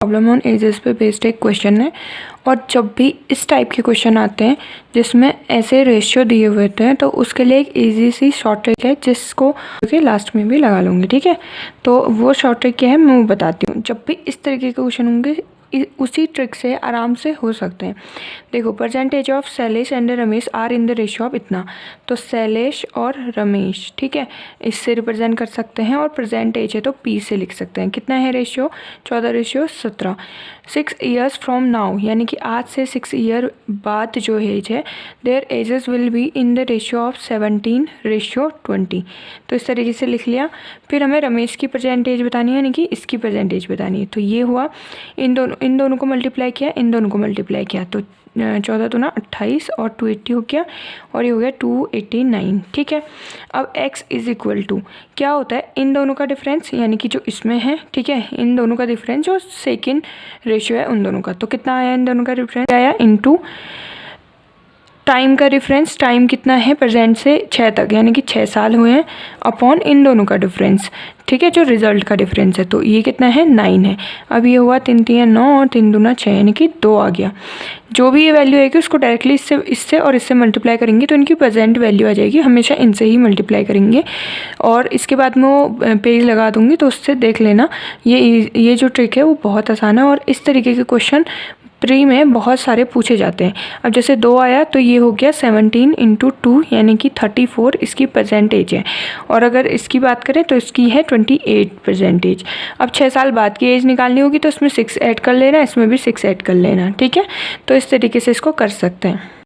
Problem on edges पे based एक question है। और जब भी इस टाइप के क्वेश्चन आते हैं जिसमें ऐसे रेशियो दिए हुए होते हैं तो उसके लिए एक इजी सी शॉर्ट ट्रिक है जिसको लास्ट में भी लगा लूँगी, ठीक है। तो वो शॉर्ट ट्रिक क्या है मैं वो बताती हूँ। जब भी इस तरीके के क्वेश्चन होंगे उसी ट्रिक से आराम से हो सकते हैं। देखो, percentage of Shailesh and Ramesh are in the ratio of इतना, तो शैलेश और रमेश, ठीक है, इससे रिप्रेजेंट कर सकते हैं। और परसेंटेज है तो पी से लिख सकते हैं। कितना है रेशियो? 14:17। 6 ईयर्स फ्रॉम नाउ, यानी कि आज से 6 ईयर बाद जो एज है, there edges will be in the ratio of 17:20। तो इस तरीके से लिख लिया। फिर हमें रमेश की परसेंटेज बतानी है, यानी कि इसकी परसेंटेज बतानी है। तो ये हुआ, इन दोनों को मल्टीप्लाई किया, इन दोनों को मल्टीप्लाई किया, तो 14 दूना 28 और 280 हो गया, और ये हो गया 289, ठीक है। अब x इज इक्वल टू क्या होता है? इन दोनों का डिफरेंस, यानी कि जो इसमें है, ठीक है, इन दोनों का डिफरेंस जो सेकेंड रेशियो है उन दोनों का। तो कितना आया इन दोनों का डिफरेंस? आया इनटू टाइम का डिफरेंस। टाइम कितना है प्रेजेंट से 6 तक, यानी कि 6 साल हुए हैं, अपॉन इन दोनों का डिफरेंस, ठीक है, जो रिजल्ट का डिफरेंस है। तो ये कितना है? 9 है। अब ये हुआ 3 3 9 और 3 दूना 6, यानी कि 2 आ गया। जो भी ये वैल्यू आएगी उसको डायरेक्टली इससे और इससे मल्टीप्लाई करेंगे तो इनकी प्रेजेंट वैल्यू आ जाएगी। हमेशा इनसे ही मल्टीप्लाई करेंगे और इसके बाद मैं वो पेज लगा दूंगी, तो उससे देख लेना। ये जो ट्रिक है वो बहुत आसान है और इस तरीके के क्वेश्चन प्री में बहुत सारे पूछे जाते हैं। अब जैसे 2 आया तो ये हो गया 17 × 2, यानी कि 34 इसकी परसेंटेज है। और अगर इसकी बात करें तो इसकी है 28%। अब 6 साल बाद की एज निकालनी होगी तो इसमें 6 ऐड कर लेना, इसमें भी 6 ऐड कर लेना, ठीक है। तो इस तरीके से इसको कर सकते हैं।